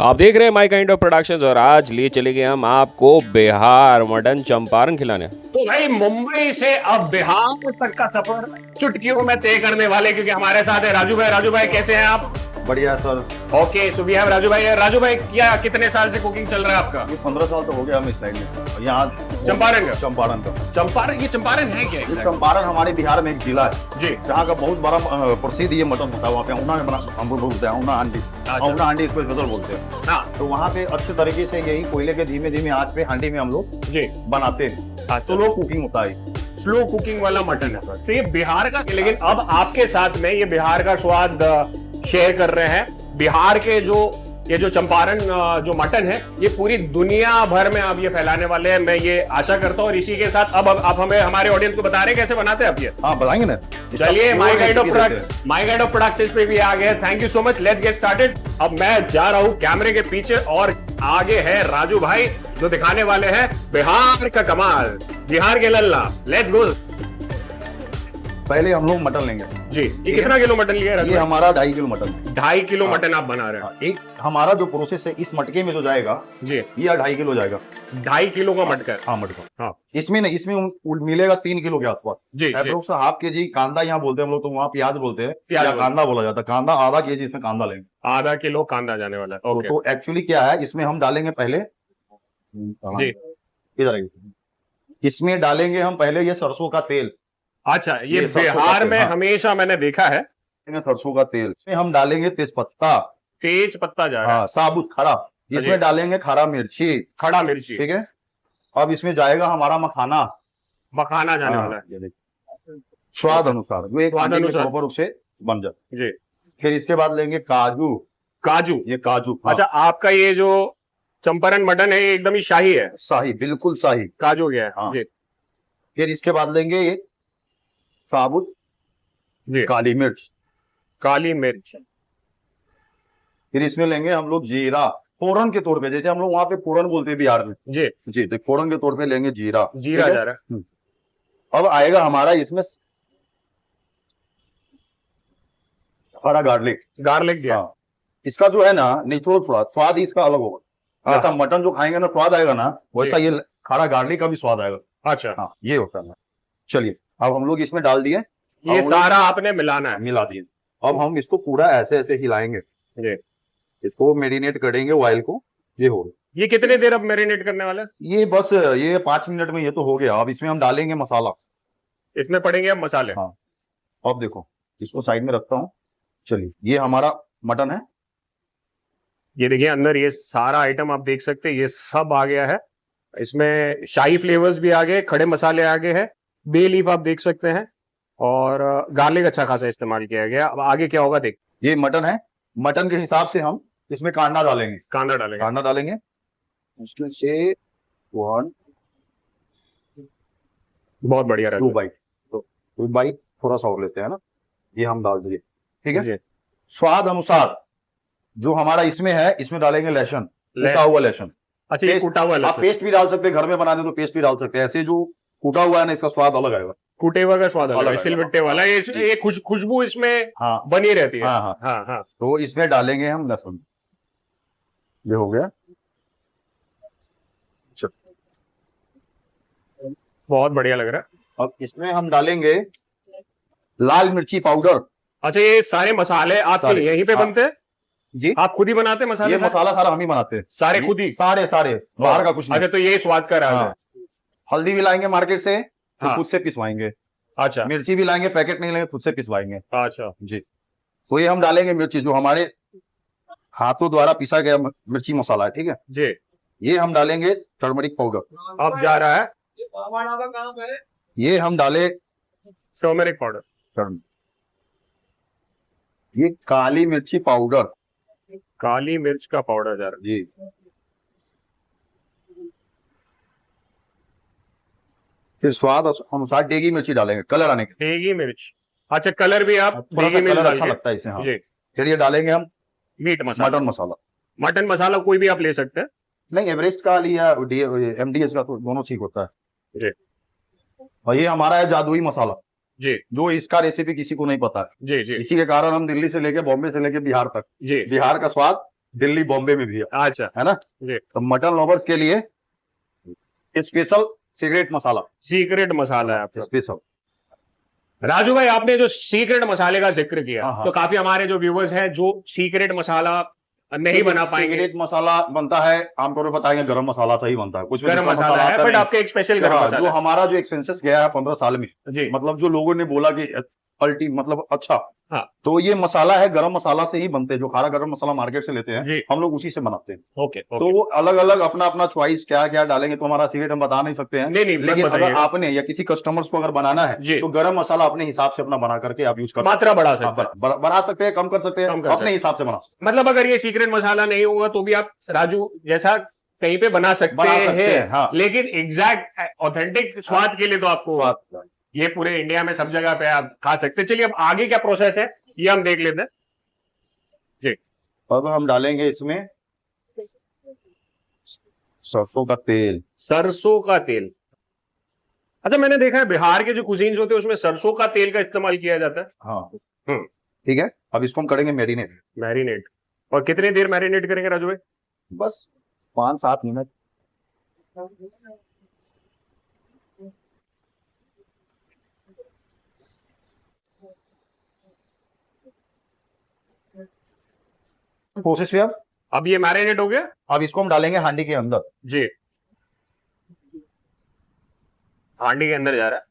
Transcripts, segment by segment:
आप देख रहे हैं माई काइंड ऑफ प्रोडक्शंस और आज लिए चले गए हम आपको बिहार मटन चंपारण खिलाने। तो भाई मुंबई से अब बिहार तक का सफर चुटकियों में तय करने वाले, क्योंकि हमारे साथ है राजू भाई। राजू भाई कैसे हैं आप? बढ़िया sir. Okay, so we have Raju भाई। राजू भाई, क्या कितने साल से कुकिंग चल रहा है आपका? ये 15 साल तो हो गया हम इस लाइन में। यहाँ चंपारण का? चंपारण का। चंपारण, ये चंपारण है क्या? ये चंपारण हमारे बिहार में एक जिला है जी, जहाँ का बहुत बड़ा प्रसिद्ध ये मटन होता है। वहाँ पे ऊना में बना, हम बोलते हैं ऊना हांडी। ऊना हांडी इसको स्पेशल बोलते हैं। हाँ, तो वहाँ पे अच्छे तरीके से यही कोयले के धीमे धीमे आंच पे हांडी में हम लोग जी बनाते हैं। स्लो कुकिंग होता है, स्लो कुकिंग वाला मटन है। तो ये बिहार का, लेकिन अब आपके साथ में ये बिहार का स्वाद शेयर कर रहे हैं। बिहार के ये जो चंपारण जो मटन है, ये पूरी दुनिया भर में अब ये फैलाने वाले हैं, मैं ये आशा करता हूँ। और इसी के साथ अब आप हमें हमारे ऑडियंस को बता रहे हैं कैसे बनाते हैं आप ये। हाँ बताएंगे ना। चलिए, माई गाइड ऑफ प्रोडक्शंस पे भी आ गए। Thank you so much, let's get started. अब मैं जा रहा हूँ कैमरे के पीछे और आगे है राजू भाई, जो दिखाने वाले हैं बिहार का कमाल, बिहार के लल्ला। Let's go. पहले हम लोग मटन लेंगे जी, ये कितना किलो मटन लिया है? ये हमारा 2.5 किलो मटन। 2.5 किलो मटन आप बना रहे हैं? एक हमारा जो प्रोसेस है इस मटके में जो जाएगा जी, ये 2.5 किलो जाएगा। 2.5 किलो का मटका? हाँ मटका। हाँ, इसमें नहीं, इसमें मिलेगा 3 किलो के आसपास। जी, अप्रोक्स हाफ के जी कांदा यहाँ बोलते हैं हम लोग, तो वहाँ प्याज बोलते हैं, प्याज या बोलते कांदा बोला जाता है। कांदा आधा केजी इसमें कांदा लेंगे। आधा किलो कांदा जाने वाला है। ओके तो एक्चुअली क्या है, इसमें हम डालेंगे पहले जी। इधर आइए। इसमें डालेंगे हम पहले ये सरसों का तेल। अच्छा, ये सरसों का बिहार तेल, में हाँ। हमेशा मैंने देखा है सरसों का तेल। इसमें हम डालेंगे तेजपत्ता, तेज पत्ता जा रहा है। हाँ साबुत खड़ा। इसमें डालेंगे खड़ा मिर्ची, खड़ा मिर्ची, ठीक है। अब इसमें जाएगा हमारा मखाना, मखाना जाने हाँ, वाला है स्वाद अनुसार, जो एक स्वाद हांडी में अनुसार। प्रॉपर उससे बन जाए। जी। फिर इसके बाद लेंगे काजू। काजू? ये काजू, हाँ। अच्छा, आपका ये जो चंपारण मटन है ये एकदम ही शाही है? शाही, बिल्कुल शाही। काजू गया है, हाँ। जी फिर इसके बाद लेंगे ये साबुत जी, काली मिर्च। काली मिर्च। फिर इसमें लेंगे हम लोग जीरा, फोरन के तौर पे, जैसे हम लोग वहां पे फोरन बोलते हैं बिहार में। जी जी, तो फोरन के तौर पे लेंगे जीरा। जीरा ठीक है? जा रहा है। अब आएगा हमारा इसमें हरा गार्लिक। गार्लिक दिया। हाँ, इसका जो है ना निचोड़, स्वाद ही इसका अलग होगा। हाँ। जैसा मटन जो खाएंगे ना स्वाद आएगा ना, वैसा जी। ये खड़ा गार्लिक का भी स्वाद आएगा। अच्छा, हाँ, ये होता है। चलिए, अब हम लोग इसमें डाल दिए, ये सारा आपने मिलाना है? मिला दिए। अब हम इसको पूरा ऐसे ऐसे हिलाएंगे, जी। इसको मेरिनेट करेंगे ऑयल को। ये हो गया। ये कितने देर अब मैरिनेट करने वाले हैं? ये बस ये 5 मिनट में ये तो हो गया। अब इसमें हम डालेंगे मसाला। इसमें पड़ेंगे अब मसाले? हाँ। अब देखो, इसको साइड में रखता हूँ। चलिए, ये हमारा मटन है। ये देखिए अंदर ये सारा आइटम आप देख सकते हैं, ये सब आ गया है। इसमें शाही फ्लेवर्स भी आ गए, खड़े मसाले आ गए हैं, बे लीफ आप देख सकते हैं, और गार्लिक अच्छा खासा इस्तेमाल किया गया। अब आगे क्या होगा देख। ये मटन है। मटन के हिसाब से हम इसमें कांदा डालेंगे। कांदा डालेंगे? कांदा डालेंगे मुश्किल से 1 बहुत बढ़िया 2 बाइट। तो 2 बाइट थोड़ा सा और लेते हैं ना, ये हम डाल दिए, ठीक है। जी। स्वाद अनुसार जो हमारा इसमें है, इसमें डालेंगे लहसुन, कूटा हुआ लहसुन। अच्छा, ये कूटा हुआ आप लहसुन? पेस्ट भी डाल सकते हैं, घर में बनाने तो पेस्ट भी डाल सकते हैं। ऐसे जो कूटा हुआ है ना, इसका स्वाद अलग आएगा। कूटे हुआ का स्वाद अलग अलग है, है। सिलबट्टे वाला। ये खुशबू इसमें हाँ बनी रहती है। हाँ हाँ। हाँ हाँ। तो इसमें डालेंगे हम लहसुन। ये हो गया। बहुत बढ़िया लग रहा है। अब इसमें हम डालेंगे लाल मिर्ची पाउडर। अच्छा, ये सारे मसाले आपके सारे, यहीं पे हाँ। बनते हैं? जी, आप खुद ही बनाते हैं मसाले? ये मसाला सारा हम ही बनाते हैं। सारे ये खुद ही? सारे बाहर का कुछ नहीं। अच्छा, तो ये स्वाद का राज हाँ। है। हल्दी भी लाएंगे मार्केट से, तो हाँ। खुद से पिसवाएंगे। अच्छा मिर्ची भी लाएंगे, पैकेट नहीं लेंगे, खुद से पिसवाएंगे। अच्छा। जी, तो ये हम डालेंगे मिर्ची, जो हमारे हाथों द्वारा पिसा गया मिर्ची मसाला है, ठीक है। जी, ये हम डालेंगे टर्मरिक पाउडर। अब जा रहा है ये हम डाले टर्मरिक पाउडर। ये काली मिर्ची पाउडर। काली मिर्च का पाउडर जा रहा जी, फिर स्वाद अनुसार डेगी मिर्ची डालेंगे, कलर आने के। है। देगी मिर्च? अच्छा, कलर भी आप थोड़ा सा देगी मिर्च कलर डाल अच्छा के? लगता है इससे। हाँ। जी। फिर ये डालेंगे हम मीट मसाला? मटन मसाला। मटन मसाला कोई भी आप ले सकते हैं? नहीं, एवरेस्ट का लिया, MDS का, तो दोनों ठीक होता है। जी और ये हमारा है जादुई मसाला, जी जो इसका रेसिपी किसी को नहीं पता है। जी जी इसी के कारण हम दिल्ली से लेके, बॉम्बे से लेके बिहार तक, जी। बिहार का स्वाद दिल्ली बॉम्बे में भी है अच्छा ना। जी। तो मटन लवर्स के लिए स्पेशल सीक्रेट मसाला, सीक्रेट मसाला है आपका। स्पेशल। राजू भाई, आपने जो सीक्रेट मसाले का जिक्र किया, हाँ, हाँ। तो काफी हमारे जो व्यूवर्स हैं जो सीक्रेट मसाला नहीं बना पाएंगे। सीक्रेट मसाला बनता है आमतौर पर बताएंगे गरम मसाला से ही बनता है, कुछ भी गरम दूसरा मसाला है, आता बट नहीं। आपका एक स्पेशल गरम हाँ, मसाला जो है। हमारा जो एक्सपेंसेस गया है 15 साल में, जी। मतलब जो लोगों ने बोला कि अल्टी मतलब अच्छा, हाँ। तो ये मसाला है गरम मसाला से ही बनते हैं। जो खारा गरम मसाला मार्केट से लेते जी। हैं हम लोग उसी से बनाते हैं। ओके तो वो अलग अलग अपना अपना चॉइस क्या क्या डालेंगे तो हमारा सीक्रेट हम बता नहीं सकते हैं। नहीं, मत लेकिन अगर बताइए। आपने या किसी कस्टमर्स को अगर बनाना जी। है तो गरम मसाला अपने हिसाब से अपना बना करके आप यूज कर मात्रा बढ़ा सकते हैं। बना सकते हैं, कम कर सकते कम हैं, कर सकते अपने हिसाब से बना सकते मतलब अगर ये सीक्रेट मसाला नहीं होगा तो भी आप राजू जैसा कहीं पे बना सकते हैं, हाँ। लेकिन एग्जैक्ट ऑथेंटिक स्वाद के लिए तो आपको स्वाद ये पूरे इंडिया में सब जगह पे आप खा सकते हैं। चलिए अब आगे क्या प्रोसेस है ये हम देख लेते हैं। जी। अब हम डालेंगे इसमें सरसों का तेल। सरसों का तेल। अच्छा, मैंने देखा है बिहार के जो कुजीन्स होते हैं उसमें सरसों का तेल का इस्तेमाल किया जाता है। हाँ हम्म। ठीक है, अब इसको हम करेंगे मैरिनेट। मैरिनेट। और कितनी देर मैरिनेट करेंगे राजू भाई? बस 5-7 मिनट। प्रोसेस पे अब ये मैरिनेट हो गया। अब इसको हम डालेंगे हांडी के अंदर। जी। हांडी के अंदर जा रहा है।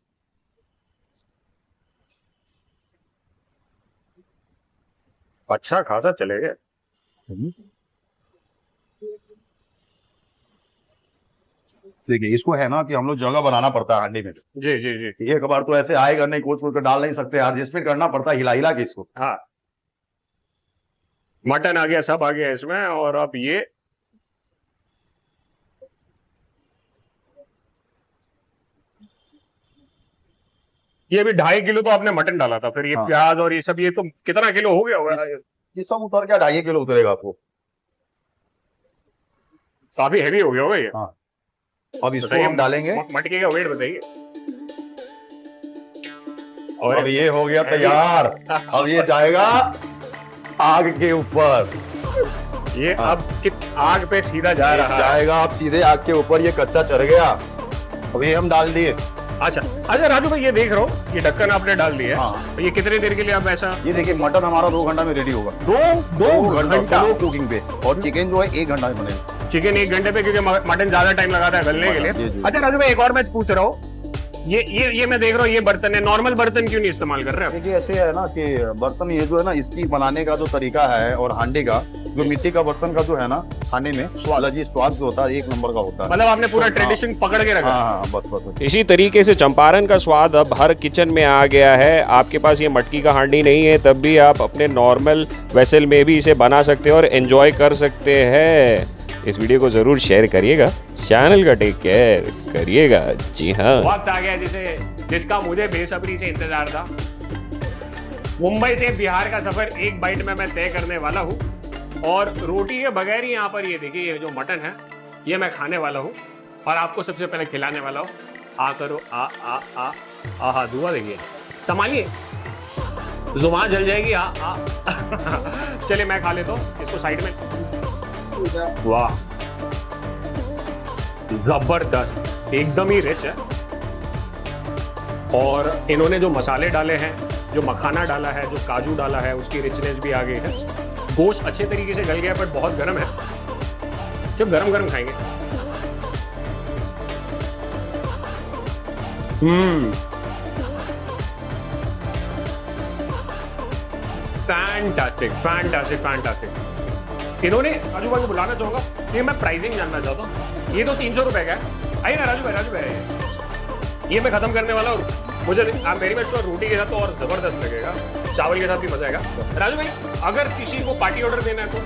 अच्छा खासा चलेगा। देखिए इसको है ना कि हम लोग जगह बनाना पड़ता है हांडी में। जी जी जी। एक बार तो ऐसे आएगा नहीं, कोच कोच कर डाल नहीं सकते, एडजस्टमेंट करना पड़ता है हिला हिला के इसको। हाँ, मटन आ गया, सब आ गया इसमें। और अब ये अभी 2.5 किलो तो आपने मटन डाला था, फिर ये हाँ। प्याज और ये सब, ये तो कितना किलो हो गया होगा? ये सब उतर क्या 2.5 किलो उतरेगा आपको। काफी हैवी हो गया होगा ये। हाँ। अब इसको बताइए, हम डालेंगे। मटके का वेट बताइए। और अब ये हो गया तैयार। अब ये जाएगा आग के ऊपर। ये हाँ। अब आग पे सीधा जा रहा है। जाएगा अब सीधे आग के ऊपर, ये कच्चा चढ़ गया। अब ये हम डाल दिए। अच्छा अच्छा राजू भाई, ये देख रहा हूँ, ये ढक्कन आपने डाल दिया है। हाँ। तो ये कितने देर के लिए आप ऐसा? ये देखिए मटन हमारा 2 घंटा में रेडी होगा। दो घंटा स्लो कुकिंग पे। और चिकन जो है 1 घंटा में बनेगा। चिकन 1 घंटे पे, क्योंकि मटन ज्यादा टाइम लगाता है गलने के जी, लिए। जी। अच्छा राजू भाई, एक और मैं पूछ रहा हूँ, ये मैं देख रहा हूँ, ये बर्तन है, नॉर्मल बर्तन क्यों नहीं इस्तेमाल कर रहे हैं? देखिए ऐसे है ना कि बर्तन ये जो है ना इसकी बनाने का जो तरीका है, और हांडी का जो मिट्टी का बर्तन का जो है ना खाने में स्वाद जो होता है 1 नंबर का होता है। मतलब आपने पूरा ट्रेडिशन पकड़ के रखा। हाँ बस। इसी तरीके से चंपारण का स्वाद अब हर किचन में आ गया है। आपके पास ये मटकी का हांडी नहीं है तब भी आप अपने नॉर्मल वेसल में भी इसे बना सकते हैं और एंजॉय कर सकते हैं। इस वीडियो को जरूर शेयर करिएगा, चैनल का टेक केयर करिएगा। जी हाँ, वक्त आ गया जिसका मुझे बेसब्री से इंतजार था। मुंबई से बिहार का सफर एक बाइट में मैं तय करने वाला हूँ, और रोटी के बगैर ही यहाँ पर ये देखिए, ये जो मटन है ये मैं खाने वाला हूँ और आपको सबसे पहले खिलाने वाला हूँ। आ करो आ आ आ आहा, धुआं देखिए, संभालिए, जुबान जल जाएगी। आ आ चलिए मैं खा लेता हूँ इसको साइड में। वाह, जबरदस्त, एकदम ही रिच है। और इन्होंने जो मसाले डाले हैं, जो मखाना डाला है, जो काजू डाला है, उसकी रिचनेस भी आ गई है। गोश्त अच्छे तरीके से गल गया, बट बहुत गर्म है, जब गरम गरम खाएंगे। Fantastic fantastic fantastic. इन्होंने राजू भाई को बुलाना चाहूंगा, ये मैं प्राइसिंग जानना चाहता हूँ। ये तो 300 रुपए का है। आइए ना राजू भाई, ये मैं खत्म करने वाला हूँ। मुझे मेरी में रोटी के साथ तो और जबरदस्त लगेगा, चावल के साथ भी मजा आएगा। राजू भाई, अगर किसी को पार्टी ऑर्डर देना है तो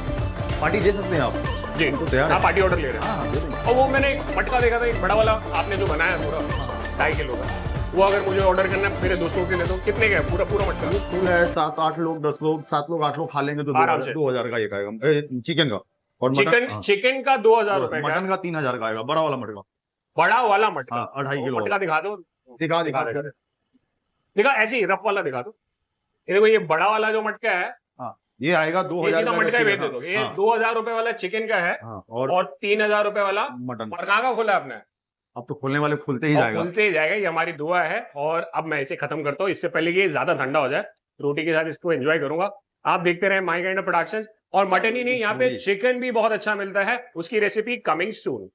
पार्टी दे सकते हैं आप जी, तो तैयार है। पार्टी ऑर्डर ले रहे हैं। और वो मैंने एक मटका देखा था, एक बड़ा वाला आपने जो बनाया पूरा 2.5 किलो का, वो अगर मुझे ऑर्डर करना है मेरे दोस्तों के लिए तो कितने का है पूरा मटका? फुल है, 7-8 लोग 10 लोग 7 लोग 8 लोग खा लेंगे तो आराम से। 2000 का एक आएगा चिकन का। और चिकन का 2000 रुपए का, मटन का 3000 का आएगा, बड़ा वाला मटका। बड़ा वाला मटका। 2.5 किलो मटका दिखा दो, दिखा दिखा ऐसे ही रफ वाला दिखा दो। ये देखो, ये बड़ा वाला जो मटका है, हाँ। ये आएगा ये 2000 सीधा का मटका ही चिकन, भेज दे दो। ये हाँ, 2000 रुपए वाला चिकन का है हाँ, और 3000 रुपए वाला मटन। और कहाँ का खोला है आपने? अब तो खोलने वाले खुलते ही और जाएगा। खुलते ही जाएगा, ये हमारी दुआ है। और अब मैं इसे खत्म करता हूँ, इससे पहले कि ये ज्यादा ठंडा हो जाए, रोटी के साथ इसको एंजॉय करूंगा। आप देखते रहे माय काइंड ऑफ प्रोडक्शन। और मटन ही नहीं, यहाँ पे चिकन भी बहुत अच्छा मिलता है, उसकी रेसिपी कमिंग सून।